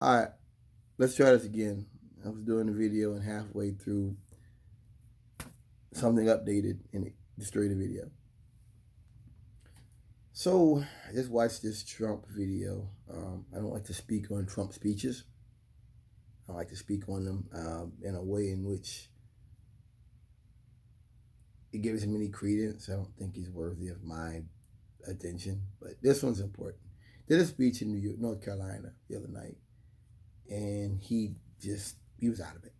All right, let's try this again. I was doing the video and halfway through something updated and it destroyed the video. So I just watched this Trump video. I don't like to speak on Trump speeches. I like to speak on them in a way in which it gives him any credence. I don't think he's worthy of my attention, but this one's important. Did a speech in New York, North Carolina the other night, and he was out of it.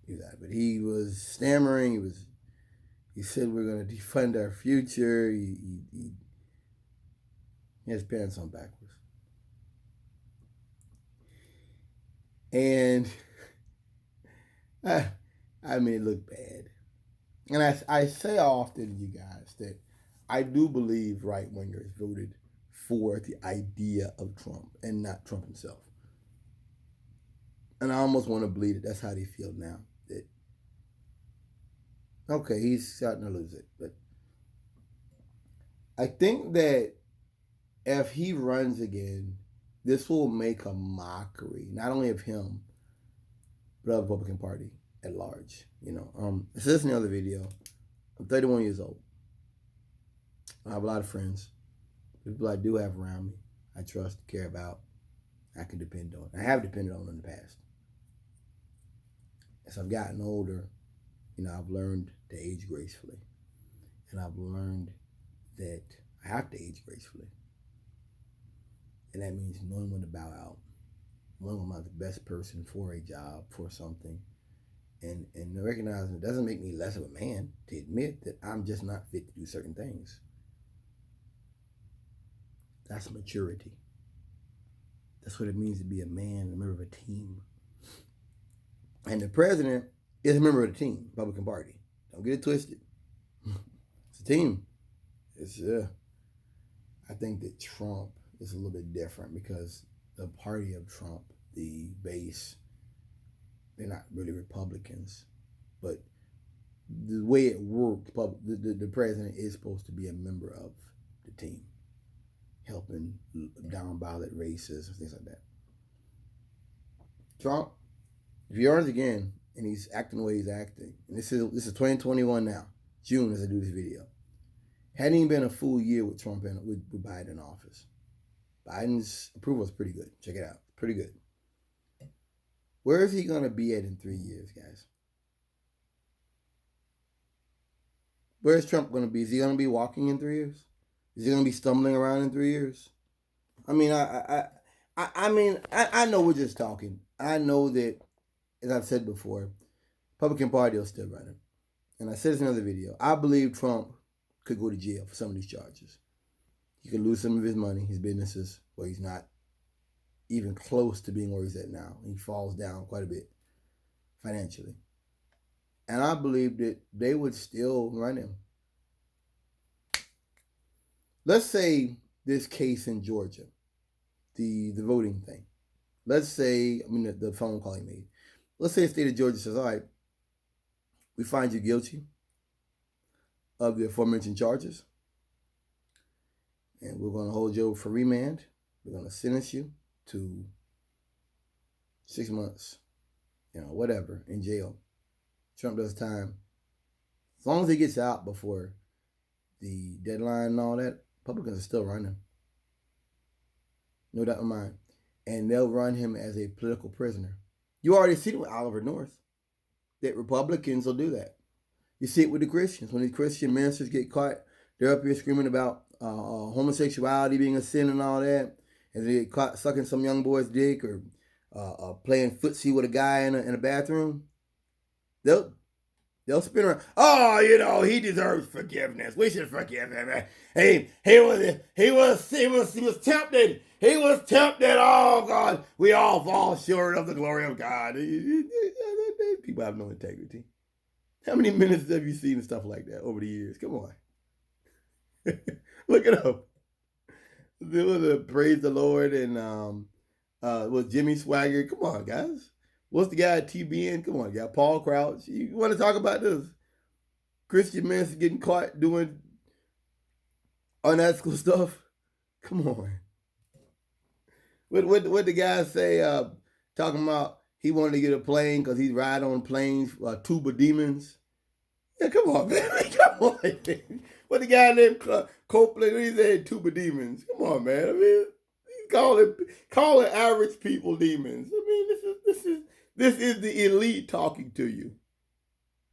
He was out of it. He was stammering. He said we're going to defund our future. He has pants on backwards, and I, I mean, it looked bad. And I say often to you guys that I do believe right wingers voted for the idea of Trump and not Trump himself. And I almost want to believe that that's how they feel now. That okay, he's starting to lose it, but I think that if he runs again, this will make a mockery not only of him but of the Republican Party at large. I said this in the other video. I'm 31 years old. I have a lot of friends, people I do have around me. I trust, care about, I can depend on. I have depended on in the past. As I've gotten older, I've learned to age gracefully, and I've learned that I have to age gracefully. And that means knowing when to bow out, knowing when I'm not the best person for a job, for something, and recognizing it doesn't make me less of a man to admit that I'm just not fit to do certain things. That's maturity. That's what it means to be a man, a member of a team. And the president is a member of the team, Republican Party. Don't get it twisted. It's a team. I think that Trump is a little bit different because the party of Trump, the base, they're not really Republicans, but the way it works, the president is supposed to be a member of the team, helping down ballot races and things like that. Trump, if he runs again and he's acting the way he's acting, and this is 2021 now, June as I do this video, hadn't even been a full year with Trump and with Biden in office. Biden's approval is pretty good. Check it out. Pretty good. Where is he going to be at in 3 years, guys? Where is Trump going to be? Is he going to be walking in 3 years? Is he going to be stumbling around in 3 years? I mean, I know we're just talking. I know that, as I've said before, Republican Party will still run him. And I said this in another video. I believe Trump could go to jail for some of these charges. He could lose some of his money, his businesses, where he's not even close to being where he's at now. He falls down quite a bit financially. And I believe that they would still run him. Let's say this case in Georgia, the voting thing. Let's say, the phone call he made. Let's say the state of Georgia says, all right, we find you guilty of the aforementioned charges, and we're going to hold you over for remand. We're going to sentence you to 6 months, whatever, in jail. Trump does time. As long as he gets out before the deadline and all that, Republicans are still running. No doubt in my mind. And they'll run him as a political prisoner. You already see it with Oliver North, that Republicans will do that. You see it with the Christians. When these Christian ministers get caught, they're up here screaming about homosexuality being a sin and all that. And they get caught sucking some young boy's dick or playing footsie with a guy in a bathroom. They'll spin around. Oh, he deserves forgiveness. We should forgive him. He was tempted. He was tempted. Oh God, we all fall short of the glory of God. People have no integrity. How many minutes have you seen stuff like that over the years? Come on. Look it up. There was a Praise the Lord and was Jimmy Swagger. Come on, guys. What's the guy at TBN? Come on, guy. Paul Crouch. You want to talk about this? Christian ministers getting caught doing unethical stuff? Come on. What the guy say? Talking about he wanted to get a plane because he's riding on planes, tuba demons. Yeah, come on, man. Come on, man. What the guy named Copeland? What he said? Tuba demons. Come on, man. I mean, call it average people demons. I mean, this is the elite talking to you.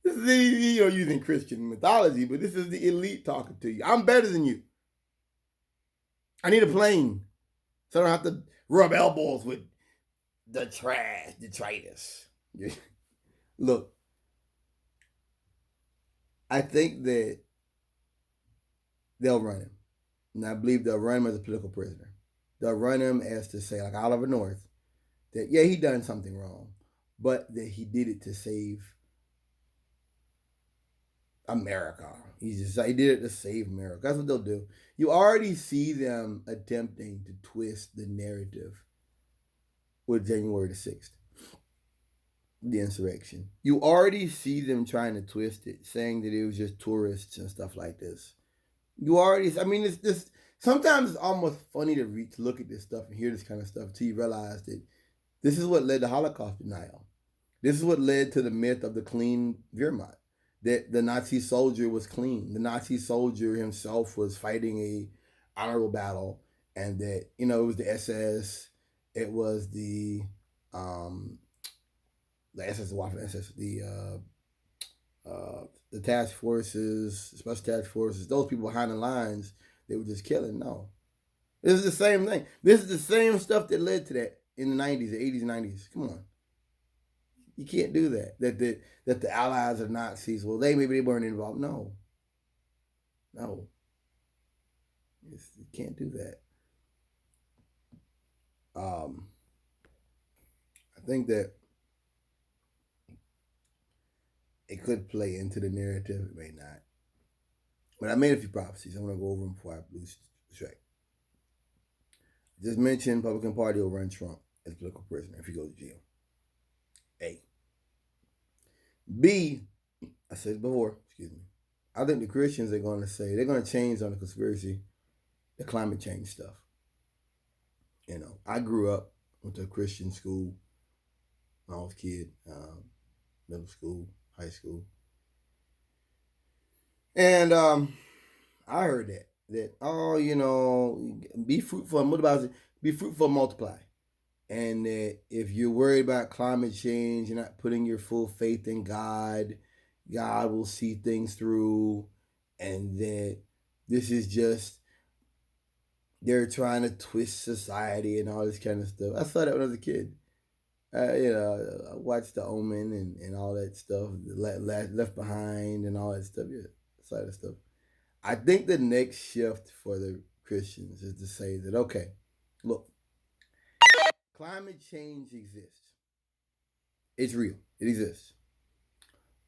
This is using Christian mythology, but this is the elite talking to you. I'm better than you. I need a plane, so I don't have to rub elbows with the trash, the traitors. Look, I think that they'll run him. And I believe they'll run him as a political prisoner. They'll run him as to say, like Oliver North, that yeah, he done something wrong, but that he did it to save America. He did it to save America. That's what they'll do. You already see them attempting to twist the narrative with January the 6th, the insurrection. You already see them trying to twist it, saying that it was just tourists and stuff like this. You already, I mean, it's just, sometimes it's almost funny to look at this stuff and hear this kind of stuff until you realize that this is what led to Holocaust denial. This is what led to the myth of the clean Wehrmacht, that the Nazi soldier was clean. The Nazi soldier himself was fighting a honorable battle, and that, it was the SS, it was the SS, Waffen SS, the task forces, special task forces, those people behind the lines, they were just killing. No. This is the same thing. This is the same stuff that led to that in the 90s, the 80s, 90s. Come on. You can't do that. That the allies of Nazis, well, maybe they weren't involved. No. You can't do that. I think that it could play into the narrative. It may not. But I made a few prophecies. I'm going to go over them before I lose track. Just mentioned Republican Party will run Trump as a political prisoner if he goes to jail. A. B, I said it before, excuse me. I think the Christians are going to say, they're going to change on the conspiracy, the climate change stuff. I grew up, went to a Christian school when I was a kid, middle school, high school. And I heard that, be fruitful. What about it? Be fruitful and multiply. And that if you're worried about climate change, you're not putting your full faith in God, God will see things through. And that this is just, they're trying to twist society and all this kind of stuff. I saw that when I was a kid. I watched The Omen and all that stuff, Left Behind and all that stuff. Yeah, I saw that stuff. I think the next shift for the Christians is to say that, okay, look, climate change exists. It's real. It exists.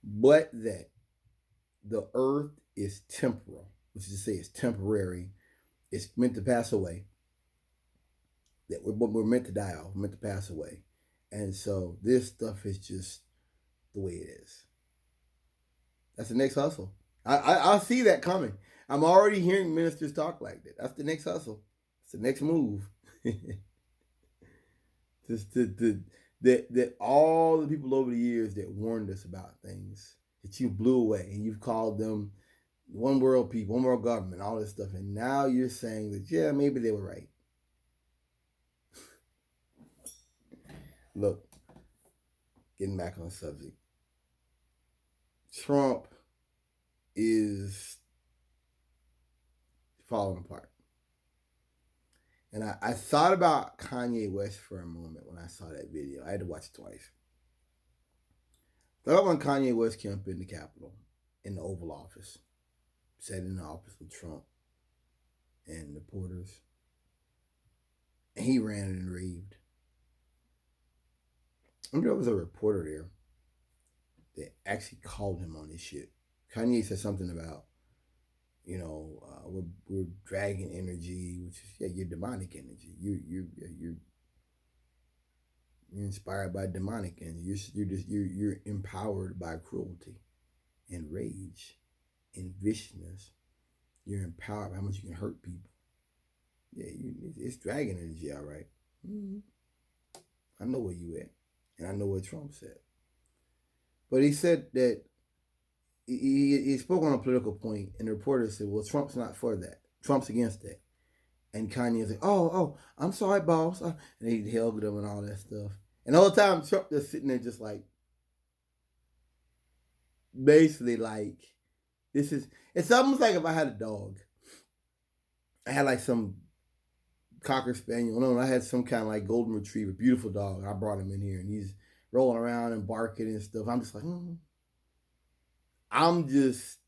But that the earth is temporal, which is to say it's temporary. It's meant to pass away. That we're meant to die off. We're meant to pass away. And so this stuff is just the way it is. That's the next hustle. I see that coming. I'm already hearing ministers talk like that. That's the next hustle. It's the next move. That all the people over the years that warned us about things that you blew away and you've called them one world people, one world government, all this stuff, and now you're saying that, yeah, maybe they were right. Look, getting back on the subject, Trump is falling apart. And I thought about Kanye West for a moment when I saw that video. I had to watch it twice. Thought when Kanye West came up in the Capitol, in the Oval Office, sat in the office with Trump and the porters, and he ran and raved. I remember there was a reporter there that actually called him on this shit. Kanye said something about, we're dragon energy, which is your demonic energy. You're inspired by demonic energy. You're empowered by cruelty and rage and viciousness. You're empowered by how much you can hurt people. Yeah, it's dragon energy, all right. Mm-hmm. I know where you at, and I know what Trump said. But he said that he spoke on a political point, and the reporter said, "Well, Trump's not for that. Trump's against that." And Kanye was like, "Oh, I'm sorry, boss," and he hugged him and all that stuff. And the whole time, Trump just sitting there, just like basically like this is. It's almost like if I had a dog. I had like some cocker spaniel. No, I had some kind of like golden retriever, beautiful dog. I brought him in here, and he's rolling around and barking and stuff. I'm just like, I'm just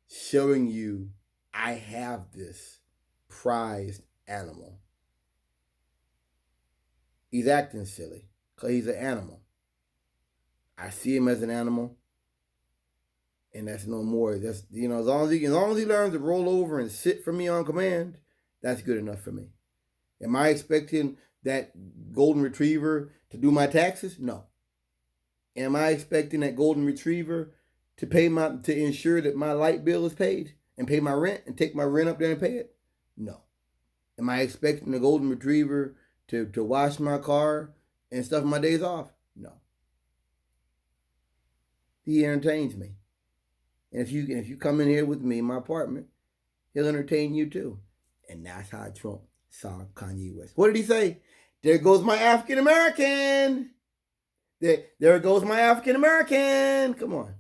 showing you I have this prized animal. He's acting silly because he's an animal. I see him as an animal, and that's no more. That's as long as he learns to roll over and sit for me on command, that's good enough for me. Am I expecting that golden retriever to do my taxes? No. Am I expecting that golden retriever to ensure that my light bill is paid and pay my rent and take my rent up there and pay it? No. Am I expecting the golden retriever to wash my car and stuff my days off? No. He entertains me. And if you come in here with me in my apartment, he'll entertain you too. And that's how Trump saw Kanye West. What did he say? There goes my African American. There goes my African American. Come on.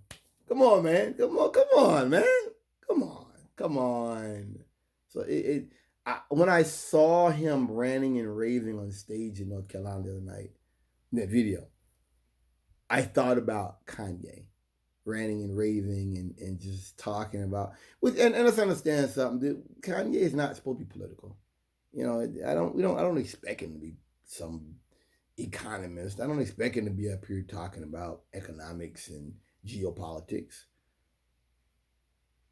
Come on, man. Come on, man. Come on. So when I saw him ranting and raving on stage in North Carolina the other night, in that video, I thought about Kanye ranting and raving and just talking about and let's understand something. Kanye is not supposed to be political. I don't expect him to be some economist. I don't expect him to be up here talking about economics and geopolitics.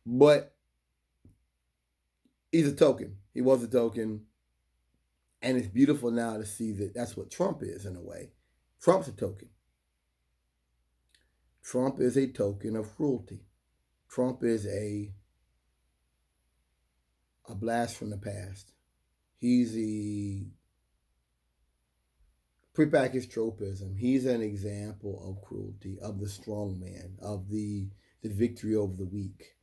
But he's a token. He was a token. And it's beautiful now to see that that's what Trump is in a way. Trump's a token. Trump is a token of cruelty. Trump is a blast from the past. He's a prepackaged tropism. He's an example of cruelty, of the strong man, of the victory over the weak,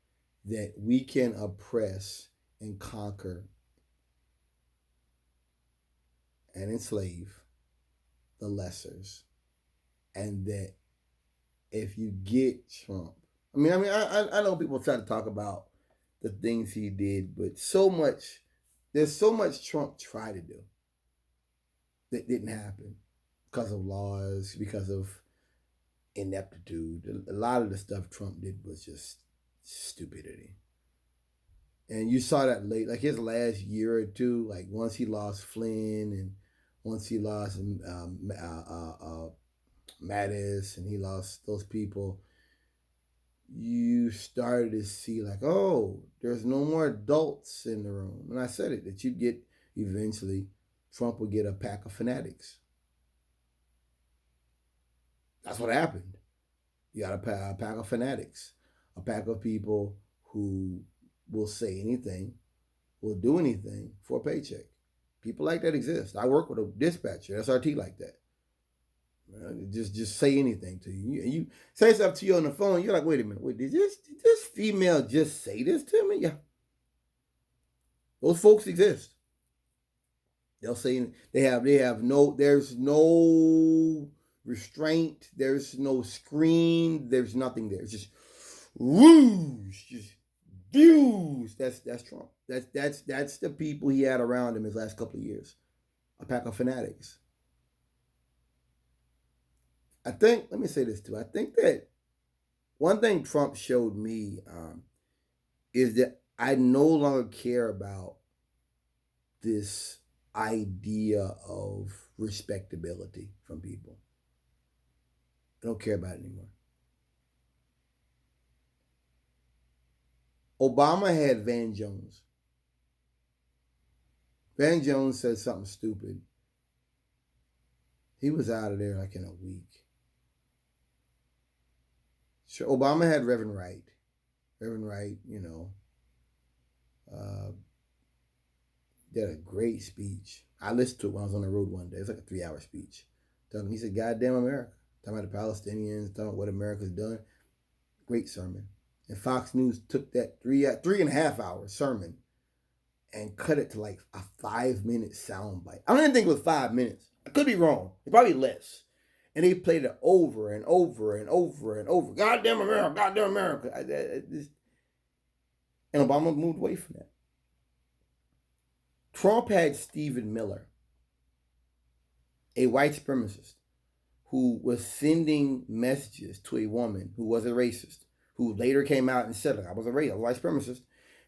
that we can oppress and conquer and enslave the lessers, and that if you get Trump, I know people try to talk about the things he did, but there's so much Trump tried to do that didn't happen because of laws, because of ineptitude. A lot of the stuff Trump did was just stupidity. And you saw that late, like his last year or two, like once he lost Flynn and once he lost Mattis and he lost those people, you started to see like, oh, there's no more adults in the room. And I said it, that you'd get eventually, Trump would get a pack of fanatics. That's what happened. You got a pack of fanatics, a pack of people who will say anything, will do anything for a paycheck. People like that exist. I work with a dispatcher, SRT like that. Just say anything to you. You say stuff to you on the phone. You're like, wait a minute, did this female just say this to me? Yeah, those folks exist. They'll say there's no restraint. There's no screen. There's nothing there. It's just whoosh, just views. That's Trump. That's the people he had around him his last couple of years. A pack of fanatics. Let me say this too. I think that one thing Trump showed me is that I no longer care about this idea of respectability from people. I don't care about it anymore. Obama had Van Jones. Van Jones said something stupid. He was out of there like in a week. So Obama had Reverend Wright. Reverend Wright, did a great speech. I listened to it when I was on the road one day. It's like a 3-hour speech. He said, "Goddamn America," talking about the Palestinians, talking about what America's done. Great sermon. And Fox News took that 3.5 hour sermon and cut it to like a 5-minute sound bite. I don't even think it was 5 minutes. I could be wrong. It's probably less. And they played it over and over and over and over. Goddamn America, goddamn America. And Obama moved away from that. Trump had Stephen Miller, a white supremacist, who was sending messages to a woman who was a racist, who later came out and said, I was a racist, I was a white supremacist,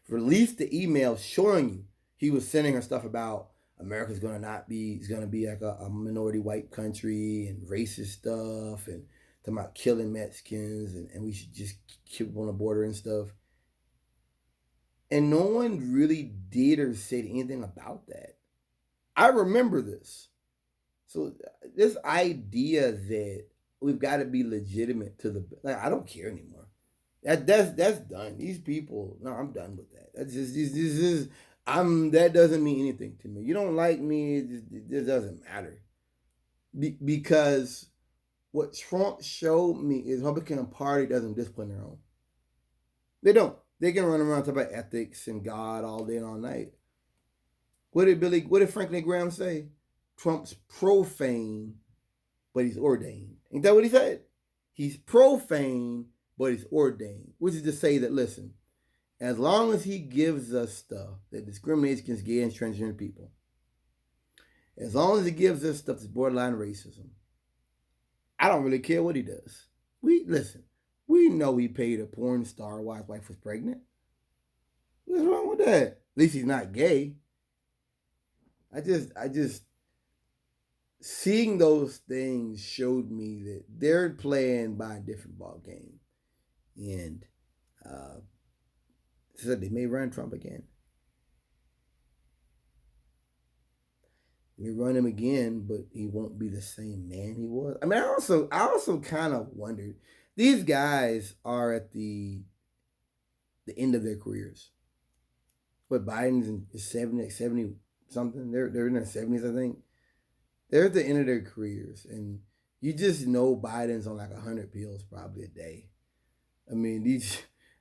released the email showing you he was sending her stuff about America's going to not be, it's going to be like a minority white country and racist stuff and talking about killing Mexicans and we should just keep on the border and stuff. And no one really did or said anything about that. I remember this. So this idea that we've got to be legitimate to the, like, I don't care anymore. That's done. These people, no, I'm done with that. That's just this is that doesn't mean anything to me. You don't like me, it just doesn't matter. Because what Trump showed me is the Republican Party doesn't discipline their own. They don't. They can run around and talk about ethics and God all day and all night. What did Franklin Graham say? Trump's profane, but he's ordained. Ain't that what he said? He's profane, but he's ordained. Which is to say that, listen, as long as he gives us stuff that discriminates against gay and transgender people, as long as he gives us stuff that's borderline racism, I don't really care what he does. We know he paid a porn star while his wife was pregnant. What's wrong with that? At least he's not gay. I just seeing those things showed me that they're playing by a different ball game. And so they may run Trump again. They may run him again, but he won't be the same man he was. I mean, I also kind of wondered, these guys are at the end of their careers. But Biden's in 70 something. They're in their 70s, I think. They're at the end of their careers, and you just know Biden's on like 100 pills probably a day. I mean,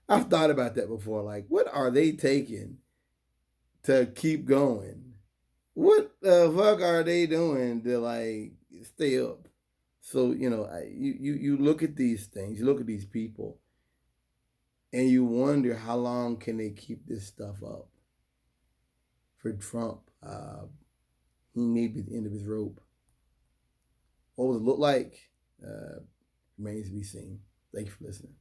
I've thought about that before. Like, what are they taking to keep going? What the fuck are they doing to like stay up? So, you look at these things, you look at these people, and you wonder how long can they keep this stuff up. For Trump, he may be at the end of his rope. What will it look like? Remains to be seen. Thank you for listening.